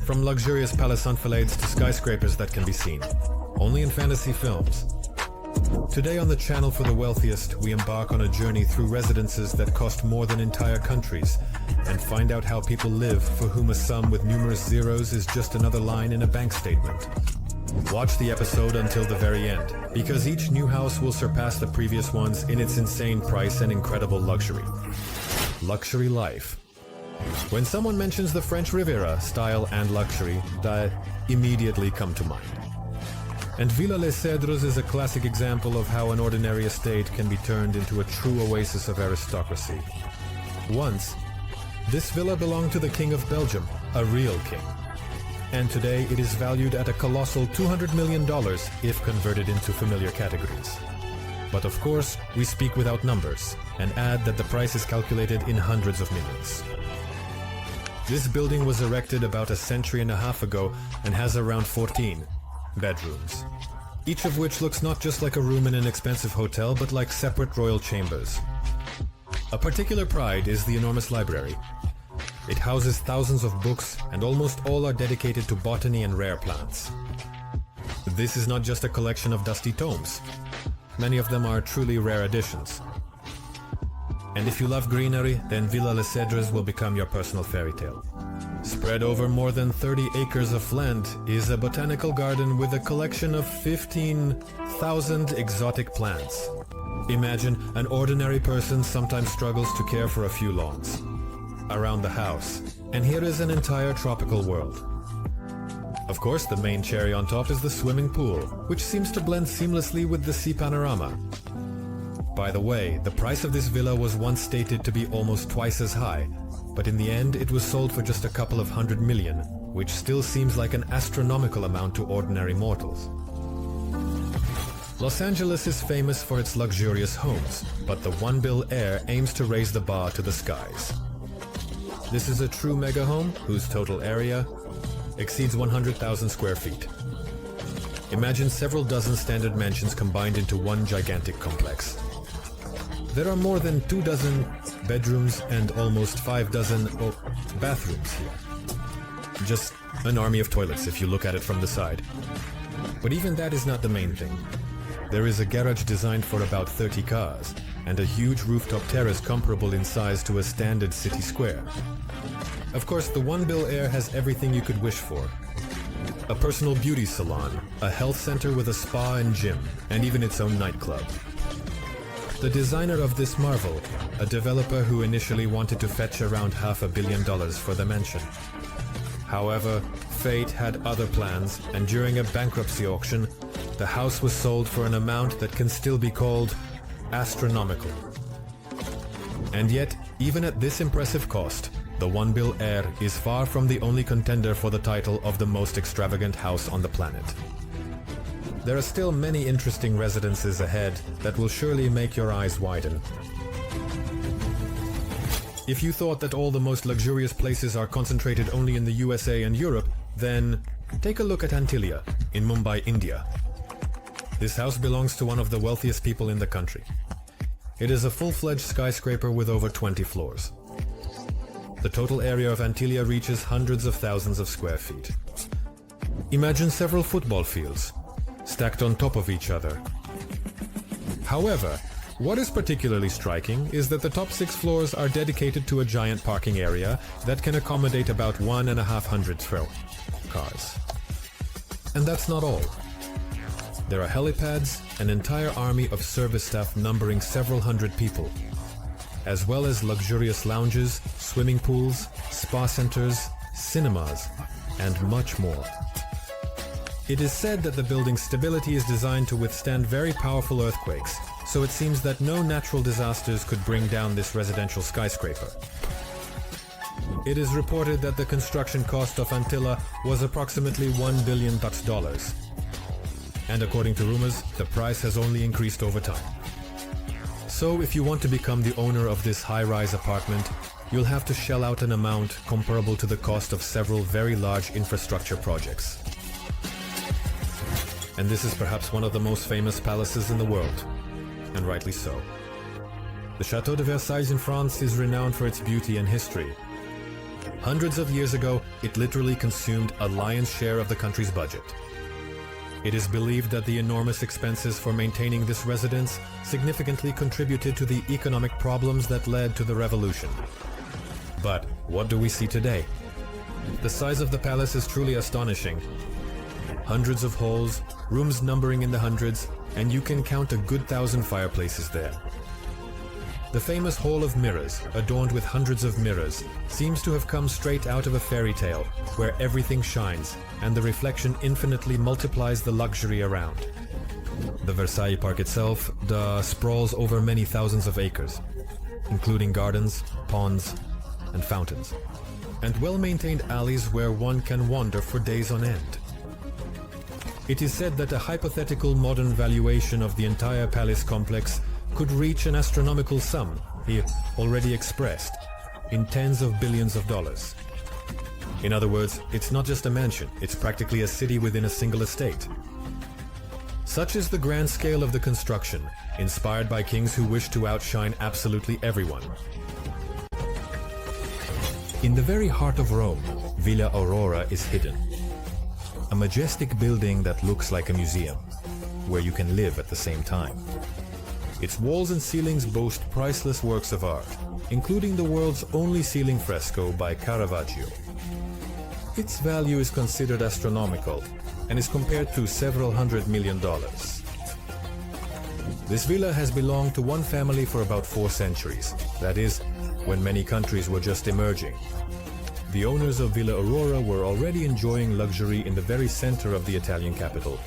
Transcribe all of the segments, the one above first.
From luxurious palace enfilades to skyscrapers that can be seen only in fantasy films. Today on the channel for the wealthiest, we embark on a journey through residences that cost more than entire countries and find out how people live for whom a sum with numerous zeros is just another line in a bank statement. Watch the episode until the very end, because each new house will surpass the previous ones in its insane price and incredible luxury. Luxury life. When someone mentions the French Riviera, style and luxury, that immediately come to mind. And Villa Les Cedres is a classic example of how an ordinary estate can be turned into a true oasis of aristocracy. Once, this villa belonged to the King of Belgium, a real king. And today it is valued at a colossal $200 million if converted into familiar categories. But of course, we speak without numbers and add that the price is calculated in hundreds of millions. This building was erected about a century and a half ago and has around 14 bedrooms, each of which looks not just like a room in an expensive hotel, but like separate royal chambers. A particular pride is the enormous library. It houses thousands of books, and almost all are dedicated to botany and rare plants. This is not just a collection of dusty tomes. Many of them are truly rare editions. And if you love greenery, then Villa Les Cedres will become your personal fairy tale. Spread over more than 30 acres of land is a botanical garden with a collection of 15,000 exotic plants. Imagine an ordinary person sometimes struggles to care for a few lawns around the house, and here is an entire tropical world. Of course, the main cherry on top is the swimming pool, which seems to blend seamlessly with the sea panorama. By the way, the price of this villa was once stated to be almost twice as high, but in the end it was sold for just a couple of $100 million, which still seems like an astronomical amount to ordinary mortals. Los Angeles is famous for its luxurious homes, but the One Bill Air aims to raise the bar to the skies. This is a true mega home whose total area exceeds 100,000 square feet. Imagine several dozen standard mansions combined into one gigantic complex. There are more than 24 bedrooms and almost 5 dozen bathrooms here. Just an army of toilets if you look at it from the side. But even that is not the main thing. There is a garage designed for about 30 cars, and a huge rooftop terrace comparable in size to a standard city square. Of course, the One Bill Air has everything you could wish for. A personal beauty salon, a health center with a spa and gym, and even its own nightclub. The designer of this marvel, a developer who initially wanted to fetch around $500 million for the mansion. However, fate had other plans, and during a bankruptcy auction, the house was sold for an amount that can still be called astronomical. And yet, even at this impressive cost, the One Bill Air is far from the only contender for the title of the most extravagant house on the planet. There are still many interesting residences ahead that will surely make your eyes widen. If you thought that all the most luxurious places are concentrated only in the USA and Europe, then take a look at Antilia in Mumbai, India. This house belongs to one of the wealthiest people in the country. It is a full-fledged skyscraper with over 20 floors. The total area of Antilia reaches hundreds of thousands of square feet. Imagine several football fields stacked on top of each other. However, what is particularly striking is that the top 6 floors are dedicated to a giant parking area that can accommodate about 1,500 cars. And that's not all. There are helipads, an entire army of service staff numbering several hundred people, as well as luxurious lounges, swimming pools, spa centers, cinemas, and much more. It is said that the building's stability is designed to withstand very powerful earthquakes, so it seems that no natural disasters could bring down this residential skyscraper. It is reported that the construction cost of Antilla was approximately $1 billion. And according to rumors, the price has only increased over time. So if you want to become the owner of this high-rise apartment, you'll have to shell out an amount comparable to the cost of several very large infrastructure projects. And this is perhaps one of the most famous palaces in the world, and rightly so. The Château de Versailles in France is renowned for its beauty and history. Hundreds of years ago, it literally consumed a lion's share of the country's budget. It is believed that the enormous expenses for maintaining this residence significantly contributed to the economic problems that led to the revolution. But what do we see today? The size of the palace is truly astonishing. Hundreds of halls, rooms numbering in the hundreds, and you can count a good 1,000 fireplaces there. The famous Hall of Mirrors, adorned with hundreds of mirrors, seems to have come straight out of a fairy tale, where everything shines, and the reflection infinitely multiplies the luxury around. The Versailles Park itself sprawls over many thousands of acres, including gardens, ponds, and fountains, and well-maintained alleys where one can wander for days on end. It is said that a hypothetical modern valuation of the entire palace complex could reach an astronomical sum, here already expressed, in tens of billions of dollars. In other words, it's not just a mansion, it's practically a city within a single estate. Such is the grand scale of the construction, inspired by kings who wish to outshine absolutely everyone. In the very heart of Rome, Villa Aurora is hidden. A majestic building that looks like a museum, where you can live at the same time. Its walls and ceilings boast priceless works of art, including the world's only ceiling fresco by Caravaggio. Its value is considered astronomical and is compared to several $100 million. This villa has belonged to one family for about 4 centuries, that is, when many countries were just emerging. The owners of Villa Aurora were already enjoying luxury in the very center of the Italian capital.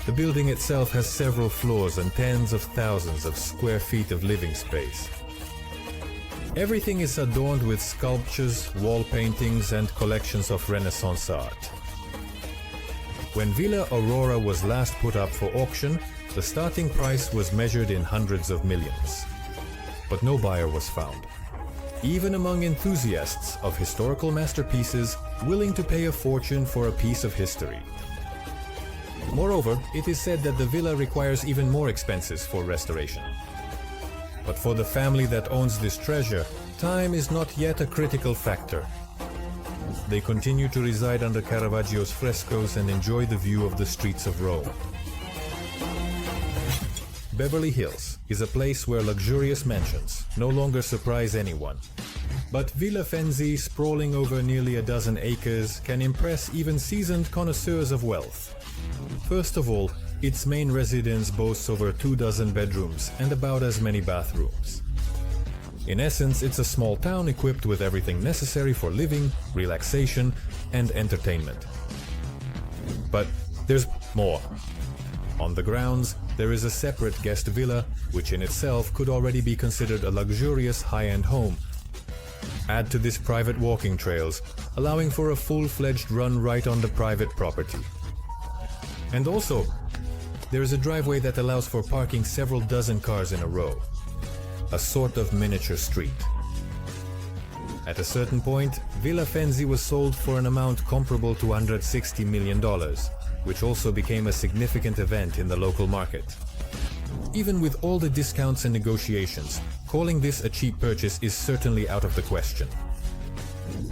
The building itself has several floors and tens of thousands of square feet of living space. Everything is adorned with sculptures, wall paintings, and collections of Renaissance art. When Villa Aurora was last put up for auction, the starting price was measured in hundreds of millions. But no buyer was found, even among enthusiasts of historical masterpieces willing to pay a fortune for a piece of history. Moreover, it is said that the villa requires even more expenses for restoration. But for the family that owns this treasure, time is not yet a critical factor. They continue to reside under Caravaggio's frescoes and enjoy the view of the streets of Rome. Beverly Hills is a place where luxurious mansions no longer surprise anyone. But Villa Fenzi, sprawling over nearly a dozen acres, can impress even seasoned connoisseurs of wealth. First of all, its main residence boasts over 24 bedrooms and about as many bathrooms. In essence, it's a small town equipped with everything necessary for living, relaxation, and entertainment. But there's more. On the grounds, there is a separate guest villa, which in itself could already be considered a luxurious high-end home. Add to this private walking trails, allowing for a full-fledged run right on the private property. And also, there is a driveway that allows for parking several dozen cars in a row. A sort of miniature street. At a certain point, Villa Fenzi was sold for an amount comparable to $160 million, which also became a significant event in the local market. Even with all the discounts and negotiations, calling this a cheap purchase is certainly out of the question.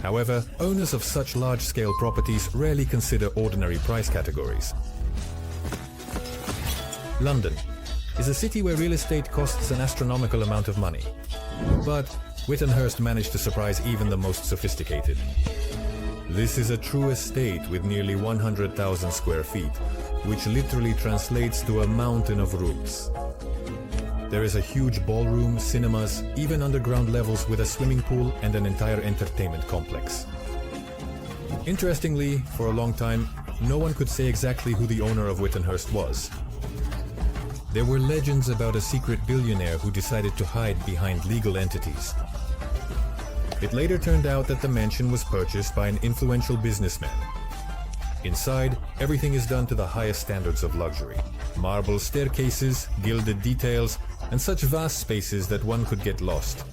However, owners of such large-scale properties rarely consider ordinary price categories. London is a city where real estate costs an astronomical amount of money. But Whittenhurst managed to surprise even the most sophisticated. This is a true estate with nearly 100,000 square feet, which literally translates to a mountain of rooms. There is a huge ballroom, cinemas, even underground levels with a swimming pool and an entire entertainment complex. Interestingly, for a long time, no one could say exactly who the owner of Whittenhurst was. There were legends about a secret billionaire who decided to hide behind legal entities. It later turned out that the mansion was purchased by an influential businessman. Inside, everything is done to the highest standards of luxury. Marble staircases, gilded details, and such vast spaces that one could get lost.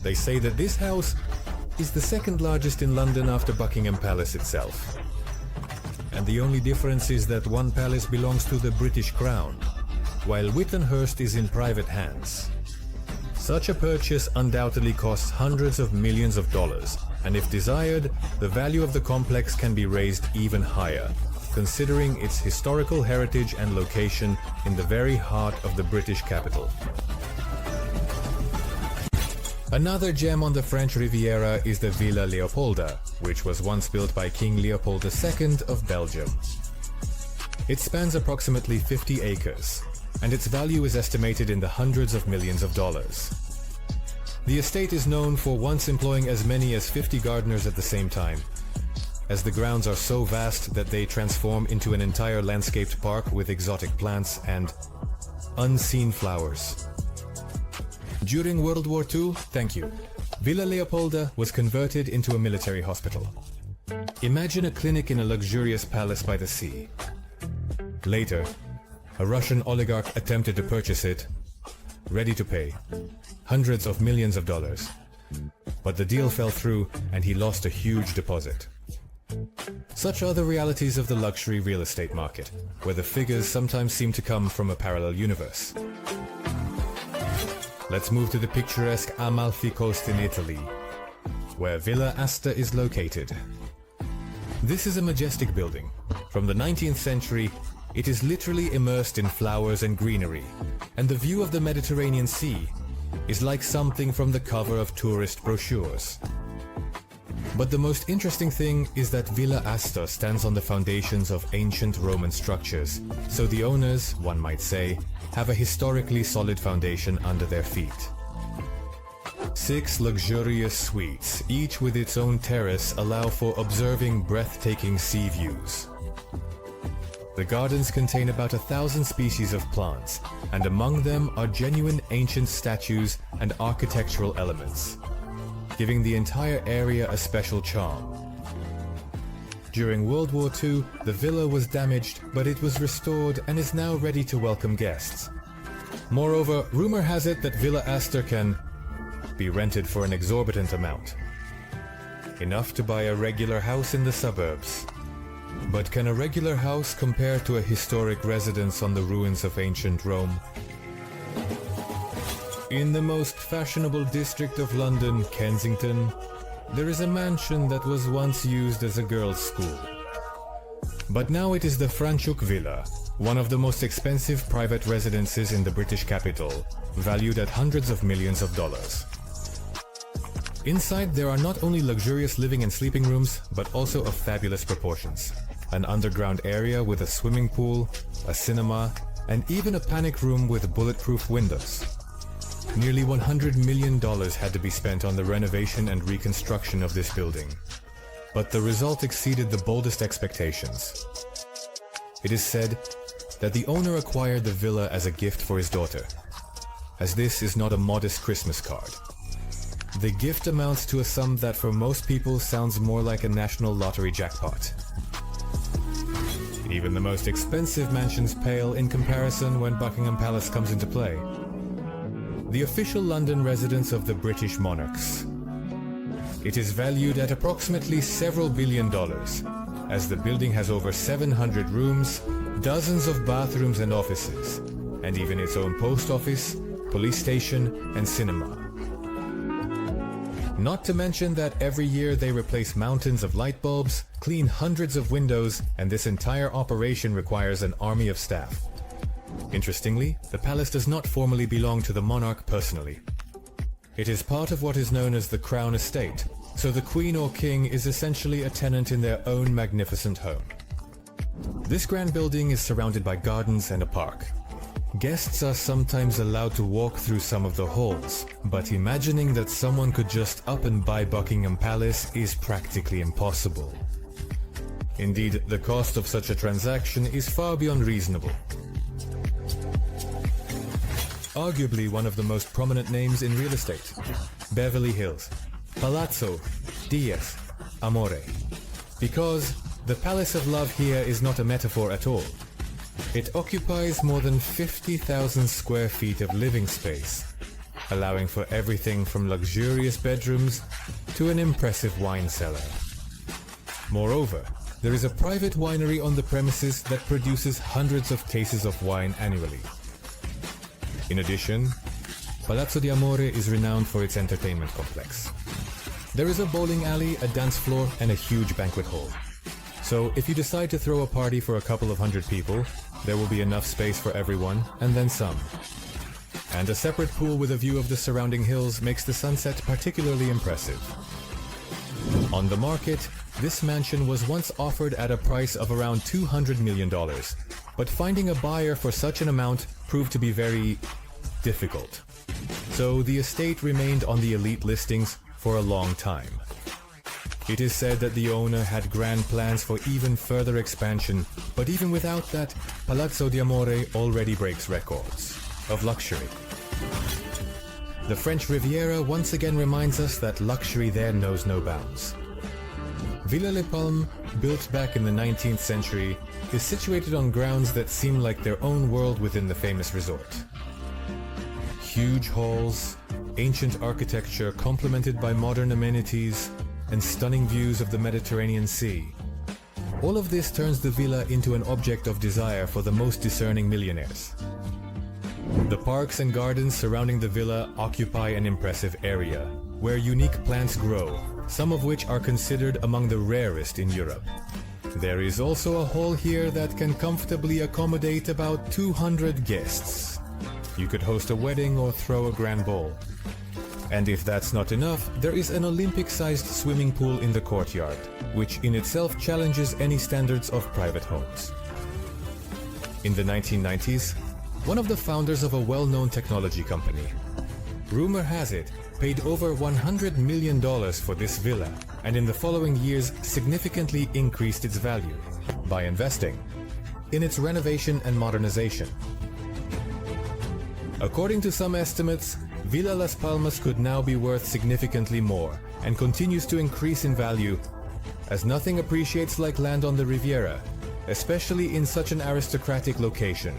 They say that this house is the second largest in London after Buckingham Palace itself. And the only difference is that one palace belongs to the British Crown, while Whittenhurst is in private hands. Such a purchase undoubtedly costs hundreds of millions of dollars, and if desired, the value of the complex can be raised even higher, considering its historical heritage and location in the very heart of the British capital. Another gem on the French Riviera is the Villa Leopolda, which was once built by King Leopold II of Belgium. It spans approximately 50 acres, and its value is estimated in the hundreds of millions of dollars. The estate is known for once employing as many as 50 gardeners at the same time, as the grounds are so vast that they transform into an entire landscaped park with exotic plants and unseen flowers. During World War II, Villa Leopolda was converted into a military hospital. Imagine a clinic in a luxurious palace by the sea. Later, a Russian oligarch attempted to purchase it, ready to pay hundreds of millions of dollars. But the deal fell through and he lost a huge deposit. Such are the realities of the luxury real estate market, where the figures sometimes seem to come from a parallel universe. Let's move to the picturesque Amalfi Coast in Italy, where Villa Asta is located. This is a majestic building. From the 19th century, it is literally immersed in flowers and greenery, and the view of the Mediterranean Sea is like something from the cover of tourist brochures. But the most interesting thing is that Villa Asta stands on the foundations of ancient Roman structures, so the owners, one might say, have a historically solid foundation under their feet. 6 luxurious suites, each with its own terrace, allow for observing breathtaking sea views. The gardens contain about 1,000 species of plants, and among them are genuine ancient statues and architectural elements, giving the entire area a special charm. During World War II, the villa was damaged, but it was restored and is now ready to welcome guests. Moreover, rumor has it that Villa Asta can be rented for an exorbitant amount. Enough to buy a regular house in the suburbs. But can a regular house compare to a historic residence on the ruins of ancient Rome? In the most fashionable district of London, Kensington, there is a mansion that was once used as a girls' school. But now it is the Franschhoek Villa, one of the most expensive private residences in the British capital, valued at hundreds of millions of dollars. Inside there are not only luxurious living and sleeping rooms, but also of fabulous proportions. An underground area with a swimming pool, a cinema, and even a panic room with bulletproof windows. Nearly $100 million had to be spent on the renovation and reconstruction of this building. But the result exceeded the boldest expectations. It is said that the owner acquired the villa as a gift for his daughter, as this is not a modest Christmas card. The gift amounts to a sum that for most people sounds more like a national lottery jackpot. Even the most expensive mansions pale in comparison when Buckingham Palace comes into play. The official London residence of the British monarchs. It is valued at approximately several billion dollars, as the building has over 700 rooms, dozens of bathrooms and offices, and even its own post office, police station, and cinema. Not to mention that every year they replace mountains of light bulbs, clean hundreds of windows, and this entire operation requires an army of staff. Interestingly, the palace does not formally belong to the monarch personally. It is part of what is known as the Crown Estate, so the Queen or King is essentially a tenant in their own magnificent home. This grand building is surrounded by gardens and a park. Guests are sometimes allowed to walk through some of the halls, but imagining that someone could just up and buy Buckingham Palace is practically impossible. Indeed, the cost of such a transaction is far beyond reasonable. Arguably one of the most prominent names in real estate, Beverly Hills, Palazzo Diaz Amore. Because the Palace of Love here is not a metaphor at all. It occupies more than 50,000 square feet of living space, allowing for everything from luxurious bedrooms to an impressive wine cellar. Moreover, there is a private winery on the premises that produces hundreds of cases of wine annually. In addition, Palazzo di Amore is renowned for its entertainment complex. There is a bowling alley, a dance floor, and a huge banquet hall. So if you decide to throw a party for a couple of hundred people, there will be enough space for everyone, and then some. And a separate pool with a view of the surrounding hills makes the sunset particularly impressive. On the market, this mansion was once offered at a price of around $200 million, but finding a buyer for such an amount proved to be very difficult. So the estate remained on the elite listings for a long time. It is said that the owner had grand plans for even further expansion, but even without that, Palazzo di Amore already breaks records of luxury. The French Riviera once again reminds us that luxury there knows no bounds. Villa Les Palmes, built back in the 19th century, is situated on grounds that seem like their own world within the famous resort. Huge halls, ancient architecture complemented by modern amenities, and stunning views of the Mediterranean Sea. All of this turns the villa into an object of desire for the most discerning millionaires. The parks and gardens surrounding the villa occupy an impressive area, where unique plants grow, some of which are considered among the rarest in Europe. There is also a hall here that can comfortably accommodate about 200 guests. You could host a wedding or throw a grand ball. And if that's not enough, there is an Olympic-sized swimming pool in the courtyard, which in itself challenges any standards of private homes. In the 1990s, one of the founders of a well-known technology company, rumor has it, paid over $100 million for this villa, and in the following years significantly increased its value by investing in its renovation and modernization. According to some estimates, Villa Las Palmas could now be worth significantly more and continues to increase in value, as nothing appreciates like land on the Riviera, especially in such an aristocratic location.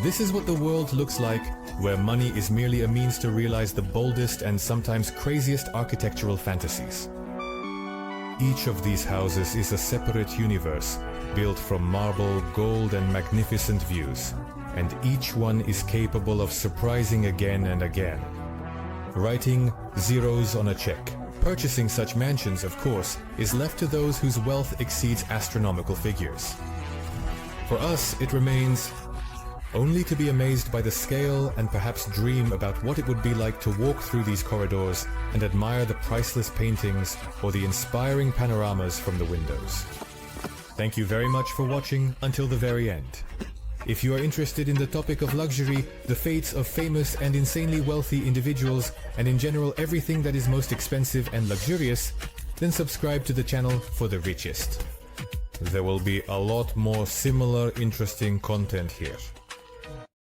This is what the world looks like, where money is merely a means to realize the boldest and sometimes craziest architectural fantasies. Each of these houses is a separate universe, built from marble, gold, and magnificent views, and each one is capable of surprising again and again. Writing zeros on a check. Purchasing such mansions, of course, is left to those whose wealth exceeds astronomical figures. For us, it remains only to be amazed by the scale and perhaps dream about what it would be like to walk through these corridors and admire the priceless paintings or the inspiring panoramas from the windows. Thank you very much for watching until the very end. If you are interested in the topic of luxury, the fates of famous and insanely wealthy individuals, and in general everything that is most expensive and luxurious, then subscribe to the channel for the richest. There will be a lot more similar interesting content here.